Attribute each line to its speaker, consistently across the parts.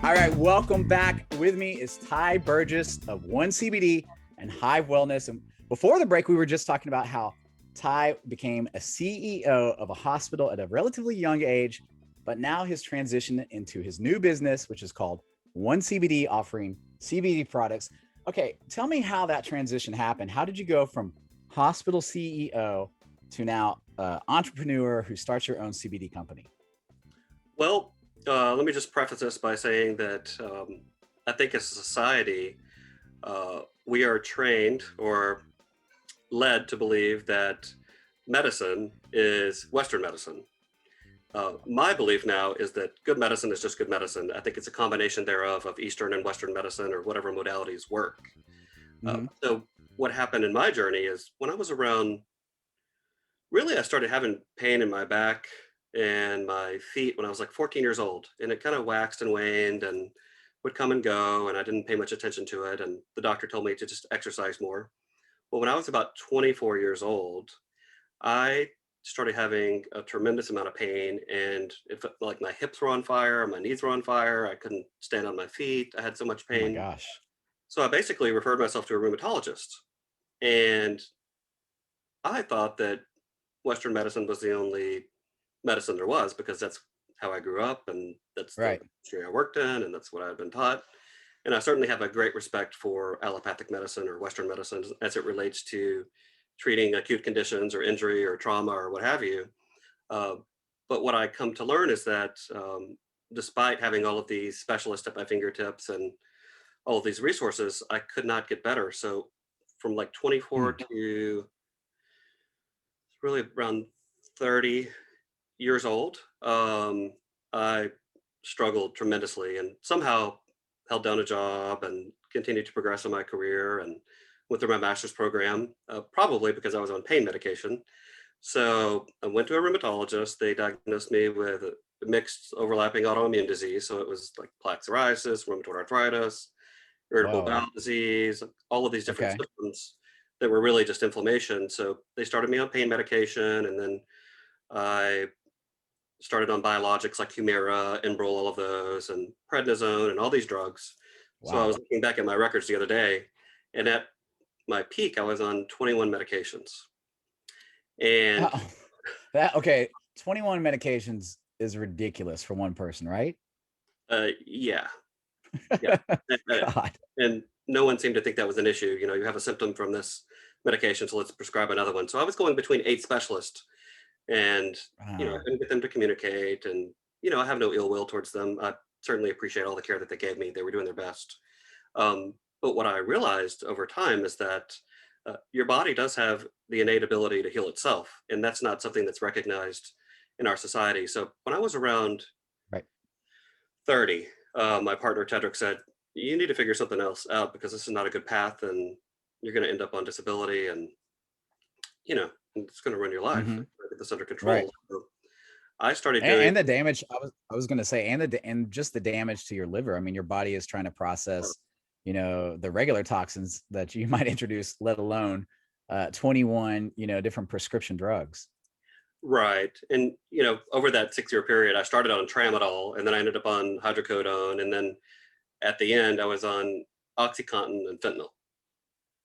Speaker 1: All right, welcome back. With me is Ty Burgess of One CBD and Hive Wellness. And before the break, we were just talking about how Ty became a CEO of a hospital at a relatively young age, but now has transitioned into his new business, which is called One CBD, offering CBD products. Okay, tell me how that transition happened. How did you go from hospital CEO to now entrepreneur who starts your own CBD company?
Speaker 2: Well, let me just preface this by saying that I think as a society, we are trained or led to believe that medicine is Western medicine. My belief now is that good medicine is just good medicine. I think it's a combination thereof of Eastern and Western medicine or whatever modalities work. So what happened in my journey is when I was around, really, I started having pain in my back and my feet when I was like 14 years old. And it kind of waxed and waned and would come and go. And I didn't pay much attention to it. And the doctor told me to just exercise more. Well, when I was about 24 years old, I started having a tremendous amount of pain, and it felt like my hips were on fire, my knees were on fire. I couldn't stand on my feet. I had so much
Speaker 1: Oh my
Speaker 2: pain.
Speaker 1: gosh.
Speaker 2: So I basically referred myself to a rheumatologist. And I thought that Western medicine was the only medicine there was because that's how I grew up and that's the
Speaker 1: Right.
Speaker 2: industry I worked in and that's what I've been taught. And I certainly have a great respect for allopathic medicine or Western medicine as it relates to treating acute conditions or injury or trauma or what have you. Uh, but what I come to learn is that despite having all of these specialists at my fingertips and all of these resources, I could not get better. So from like 24
Speaker 1: Hmm.
Speaker 2: to really around 30 years old, I struggled tremendously and somehow held down a job and continued to progress in my career and went through my master's program, probably because I was on pain medication. So I went to a rheumatologist. They diagnosed me with a mixed overlapping autoimmune disease. So it was like plaque psoriasis, rheumatoid arthritis, irritable
Speaker 1: Whoa.
Speaker 2: bowel disease, all of these different
Speaker 1: Okay.
Speaker 2: symptoms that were really just inflammation. So they started me on pain medication, and then I started on biologics like Humira, Enbrel, all of those, and prednisone, and all these drugs. So I was
Speaker 1: Wow.
Speaker 2: looking back at my records the other day, and at my peak, I was on 21 medications. And
Speaker 1: Oh, that okay. 21 medications is ridiculous for one person, right?
Speaker 2: yeah, yeah, and,
Speaker 1: God.
Speaker 2: and no one seemed to think that was an issue. You know, you have a symptom from this medication, so let's prescribe another one. So I was going between 8 specialists, and I
Speaker 1: Wow.
Speaker 2: couldn't get them to communicate. And I have no ill will towards them. I certainly appreciate all the care that they gave me. They were doing their best. But what I realized over time is that your body does have the innate ability to heal itself, and that's not something that's recognized in our society. So when I was around
Speaker 1: Right.
Speaker 2: 30, my partner Tedrick said, "You need to figure something else out because this is not a good path, and you're going to end up on disability, and it's going to run your life.
Speaker 1: Hmm.
Speaker 2: Get this under
Speaker 1: Right.
Speaker 2: control." So I started
Speaker 1: And,
Speaker 2: doing.
Speaker 1: and the damage, I was going to say, and just the damage to your liver. I mean, your body is trying to process, the regular toxins that you might introduce, let alone 21, different prescription drugs.
Speaker 2: Right. And, over that 6-year period, I started on tramadol and then I ended up on hydrocodone. And then at the end, I was on Oxycontin and fentanyl.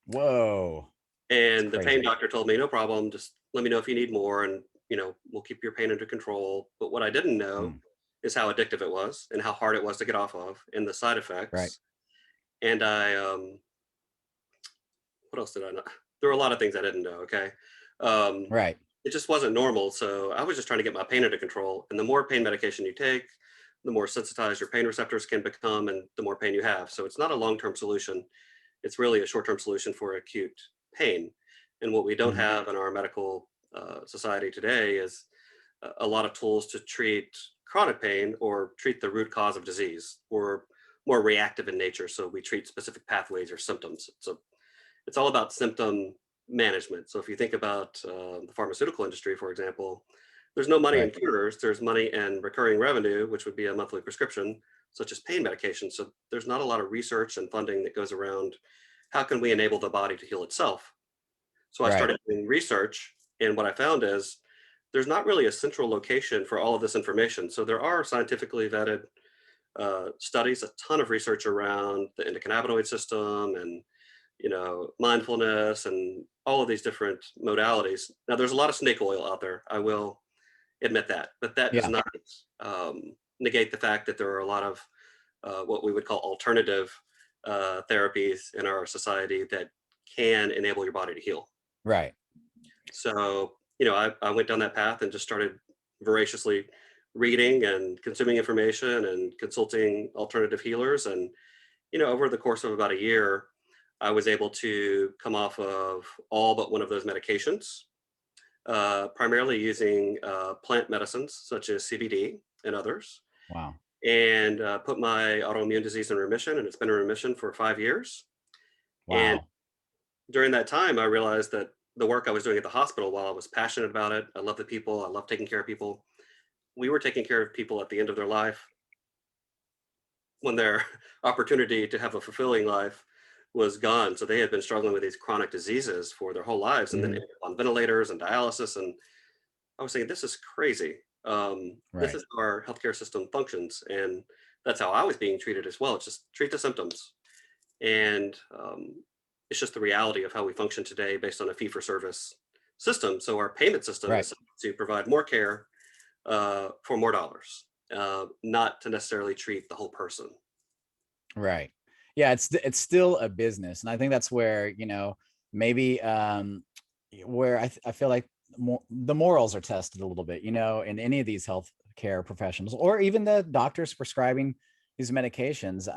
Speaker 1: Whoa. It's
Speaker 2: And the pain
Speaker 1: crazy.
Speaker 2: doctor told me, no problem, just let me know if you need more and, we'll keep your pain under control. But what I didn't know
Speaker 1: Mm,
Speaker 2: is how addictive it was and how hard it was to get off of and the side
Speaker 1: right.
Speaker 2: effects. And what else did I know? There were a lot of things I didn't know. Okay. Um,
Speaker 1: Right.
Speaker 2: it just wasn't normal. So I was just trying to get my pain under control. And the more pain medication you take, the more sensitized your pain receptors can become and the more pain you have. So it's not a long term solution. It's really a short term solution for acute pain. And what we don't
Speaker 1: Mhm.
Speaker 2: have in our medical society today is a lot of tools to treat chronic pain or treat the root cause of disease or more reactive in nature. So we treat specific pathways or symptoms. So it's all about symptom management. So if you think about the pharmaceutical industry, for example, there's no money in
Speaker 1: Right.
Speaker 2: cures. There's money in recurring revenue, which would be a monthly prescription, such as pain medication. So there's not a lot of research and funding that goes around how can we enable the body to heal itself. So I
Speaker 1: Right.
Speaker 2: started doing research, and what I found is there's not really a central location for all of this information. So there are scientifically vetted studies, a ton of research around the endocannabinoid system and mindfulness and all of these different modalities. Now, there's a lot of snake oil out there. I will admit that, but that does
Speaker 1: Yeah.
Speaker 2: not negate the fact that there are a lot of what we would call alternative therapies in our society that can enable your body to heal.
Speaker 1: Right.
Speaker 2: So, I went down that path and just started voraciously reading and consuming information and consulting alternative healers. And, over the course of about a year, I was able to come off of all but one of those medications, primarily using plant medicines such as CBD and others,
Speaker 1: Wow.
Speaker 2: and put my autoimmune disease in remission. And it's been in remission for 5 years. And
Speaker 1: Wow.
Speaker 2: during that time, I realized that the work I was doing at the hospital, while I was passionate about it, I love the people, I love taking care of people. We were taking care of people at the end of their life when their opportunity to have a fulfilling life was gone. So they had been struggling with these chronic diseases for their whole lives and then
Speaker 1: Mhm.
Speaker 2: ended up on ventilators and dialysis. And I was saying, this is crazy. This
Speaker 1: Right.
Speaker 2: is how our healthcare system functions. And that's how I was being treated as well. It's just treat the symptoms. And it's just the reality of how we function today based on a fee for service system. So our payment system
Speaker 1: Right.
Speaker 2: is to provide more care for more dollars, not to necessarily treat the whole person.
Speaker 1: Right. Yeah, it's still a business, and I think that's where, maybe where I feel like the morals are tested a little bit, in any of these healthcare professionals or even the doctors prescribing these medications.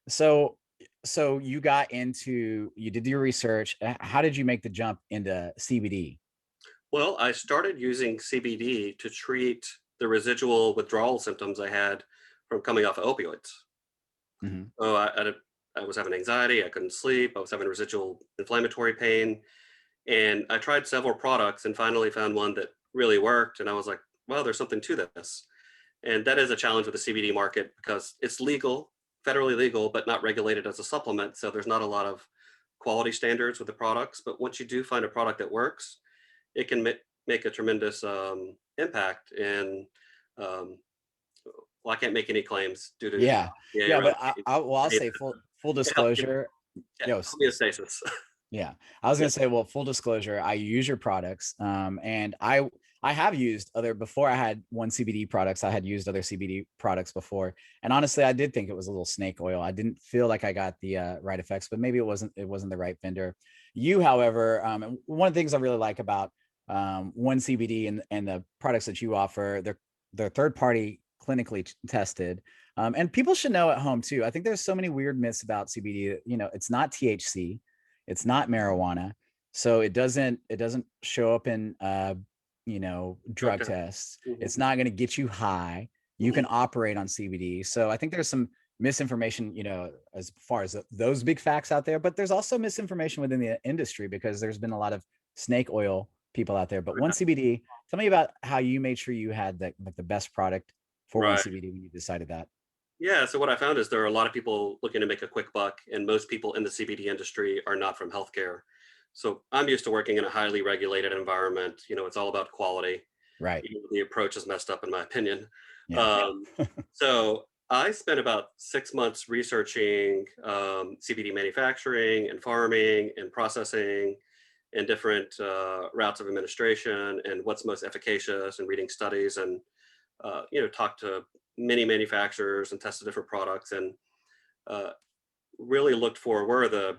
Speaker 1: So you did your research. How did you make the jump into CBD?
Speaker 2: Well, I started using CBD to treat the residual withdrawal symptoms I had from coming off of opioids.
Speaker 1: Hmm.
Speaker 2: So I was having anxiety, I couldn't sleep, I was having residual inflammatory pain. And I tried several products and finally found one that really worked. And I was like, well, there's something to this. And that is a challenge with the CBD market because it's legal, federally legal, but not regulated as a supplement. So there's not a lot of quality standards with the products. But once you do find a product that works, it can make a tremendous impact. And um, well, I can't make any claims due to
Speaker 1: Yeah.
Speaker 2: yeah,
Speaker 1: Yeah,
Speaker 2: around
Speaker 1: but I'll say full disclosure. Yo,
Speaker 2: homeostasis.
Speaker 1: yeah, I was
Speaker 2: Yeah.
Speaker 1: gonna say, well, full disclosure, I use your products, and I have used other before. I had one CBD products. I had used other CBD products before, and honestly, I did think it was a little snake oil. I didn't feel like I got the right effects, but maybe it wasn't the right vendor. You, however, and one of the things I really like about one CBD and the products that you offer, they're third party clinically tested. And people should know at home too. I think there's so many weird myths about CBD. It's not THC, it's not marijuana, so it doesn't show up in drug
Speaker 2: Okay.
Speaker 1: tests.
Speaker 2: Mhm,
Speaker 1: It's not going to get you high. You
Speaker 2: mhm.
Speaker 1: can operate on CBD. So I think there's some misinformation, as far as those big facts out there, but there's also misinformation within the industry because there's been a lot of snake oil people out there. But one CBD, tell me about how you made sure you had the best product for one
Speaker 2: Right.
Speaker 1: CBD when you decided that.
Speaker 2: Yeah. So what I found is there are a lot of people looking to make a quick buck, and most people in the CBD industry are not from healthcare. So I'm used to working in a highly regulated environment. It's all about quality.
Speaker 1: Right.
Speaker 2: The approach is messed up, in my opinion.
Speaker 1: Yeah.
Speaker 2: Um, so I spent about 6 months researching CBD manufacturing and farming and processing and different routes of administration and what's most efficacious and reading studies and talked to many manufacturers and tested different products and uh, really looked for where are the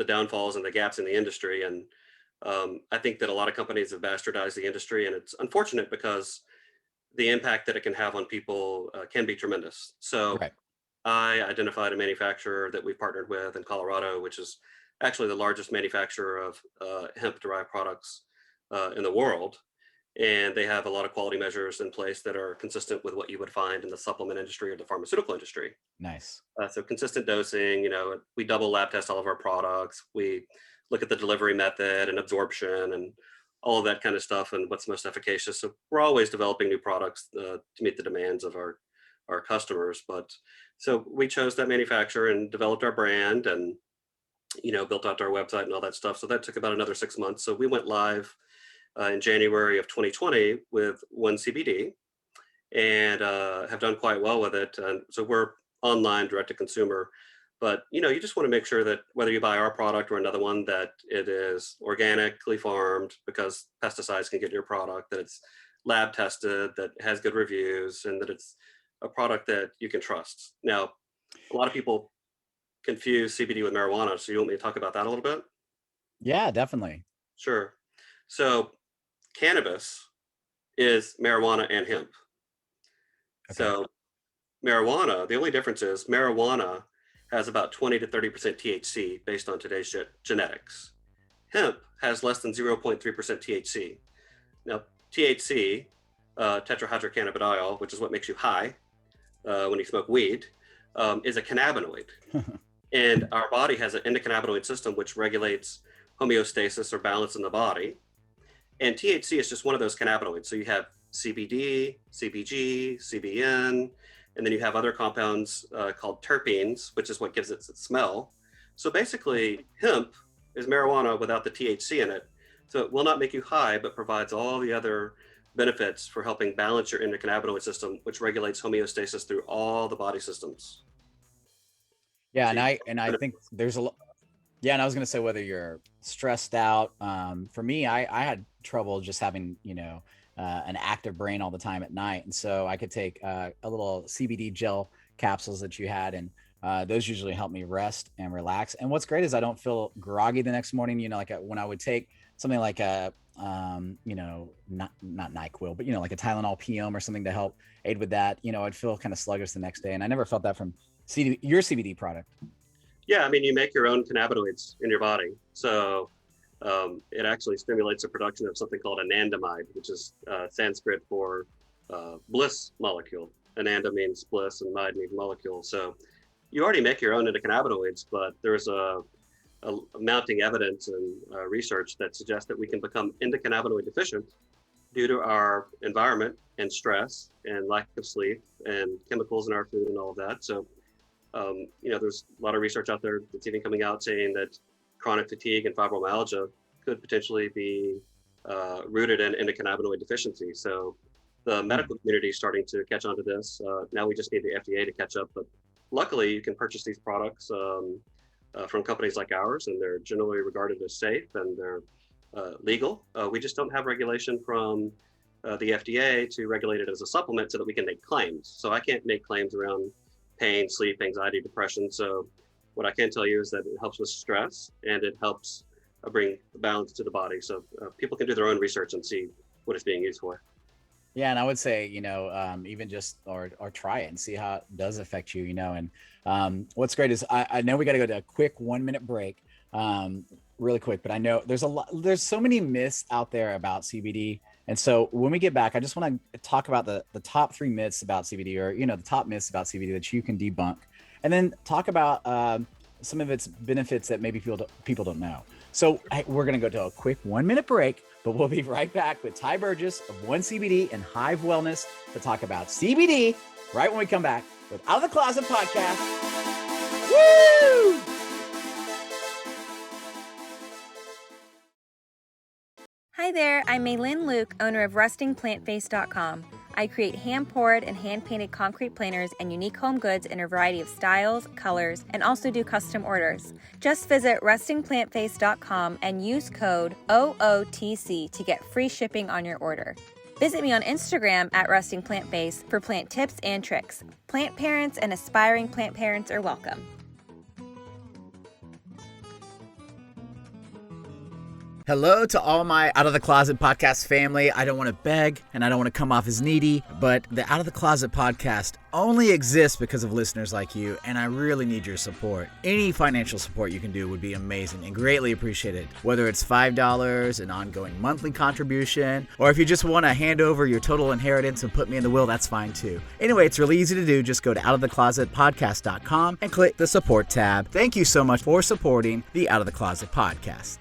Speaker 2: downfalls and the gaps in the industry. And I think that a lot of companies have bastardized the industry, and it's unfortunate because the impact that it can have on people can be tremendous. So
Speaker 1: Right.
Speaker 2: I identified a manufacturer that we partnered with in Colorado, which is actually the largest manufacturer of hemp-derived products in the world. And they have a lot of quality measures in place that are consistent with what you would find in the supplement industry or the pharmaceutical industry.
Speaker 1: Nice.
Speaker 2: So consistent dosing, we double lab test all of our products. We look at the delivery method and absorption and all of that kind of stuff and what's most efficacious. So we're always developing new products to meet the demands of our customers. But so we chose that manufacturer and developed our brand and built out our website and all that stuff. So that took about another 6 months. So we went live in January of 2020 with 1CBD and have done quite well with it. And so we're online, direct to consumer. But you just want to make sure that whether you buy our product or another one, that it is organically farmed, because pesticides can get in your product, that it's lab tested, that has good reviews, and that it's a product that you can trust. Now, a lot of people confuse CBD with marijuana. So you want me to talk about that a little bit?
Speaker 1: Yeah, definitely.
Speaker 2: Sure. So cannabis is marijuana and hemp.
Speaker 1: Okay.
Speaker 2: So marijuana, the only difference is marijuana has about 20 to 30% THC based on today's genetics. Hemp has less than 0.3% THC. Now, THC, tetrahydrocannabidiol, which is what makes you high when you smoke weed, is a cannabinoid. And our body has an endocannabinoid system which regulates homeostasis or balance in the body. And THC is just one of those cannabinoids. So you have CBD, CBG, CBN, and then you have other compounds called terpenes, which is what gives it its smell. So basically, hemp is marijuana without the THC in it. So it will not make you high, but provides all the other benefits for helping balance your endocannabinoid system, which regulates homeostasis through all the body systems.
Speaker 1: Yeah, and I think there's a lot. Yeah, and I was gonna say, whether you're stressed out, for me, I had trouble just having an active brain all the time at night, and so I could take a little CBD gel capsules that you had, and those usually help me rest and relax. And what's great is I don't feel groggy the next morning. Like when I would take something like a not NyQuil, but like a Tylenol PM or something to help aid with that, I'd feel kind of sluggish the next day, and I never felt that from your CBD product.
Speaker 2: Yeah, I mean, you make your own cannabinoids in your body. So it actually stimulates the production of something called anandamide, which is Sanskrit for bliss molecule. Ananda means bliss and mide means molecule. So you already make your own endocannabinoids, but there's a mounting evidence and research that suggests that we can become endocannabinoid deficient due to our environment and stress and lack of sleep and chemicals in our food and all of that. So there's a lot of research out there that's even coming out saying that chronic fatigue and fibromyalgia could potentially be rooted in endocannabinoid deficiency. So the medical community is starting to catch on to this. Now we just need the FDA to catch up. But luckily, you can purchase these products from companies like ours, and they're generally regarded as safe and they're legal. We just don't have regulation from the FDA to regulate it as a supplement so that we can make claims. So I can't make claims around pain, sleep, anxiety, depression. So what I can tell you is that it helps with stress and it helps bring balance to the body. So people can do their own research and see what it's being used for.
Speaker 1: Yeah, and I would say, even just or try it and see how it does affect you, And what's great is I know we got to go to a quick 1 minute break, really quick, but I know there's so many myths out there about CBD. And so when we get back, I just want to talk about the top 3 myths about CBD, or, the top myths about CBD that you can debunk, and then talk about some of its benefits that maybe people don't know. So we're going to go to a quick 1 minute break, but we'll be right back with Ty Burgess of 1CBD and Hive Wellness to talk about CBD right when we come back with Out of the Closet Podcast. Woo!
Speaker 3: Hi there, I'm Maylin Luke, owner of RustingPlantBase.com. I create hand-poured and hand-painted concrete planters and unique home goods in a variety of styles, colors, and also do custom orders. Just visit RustingPlantBase.com and use code OOTC to get free shipping on your order. Visit me on Instagram at RustingPlantBase for plant tips and tricks. Plant parents and aspiring plant parents are welcome.
Speaker 1: Hello to all my Out of the Closet Podcast family. I don't want to beg and I don't want to come off as needy, but the Out of the Closet Podcast only exists because of listeners like you, and I really need your support. Any financial support you can do would be amazing and greatly appreciated. Whether it's $5, an ongoing monthly contribution, or if you just want to hand over your total inheritance and put me in the will, that's fine too. Anyway, it's really easy to do. Just go to outoftheclosetpodcast.com and click the support tab. Thank you so much for supporting the Out of the Closet Podcast.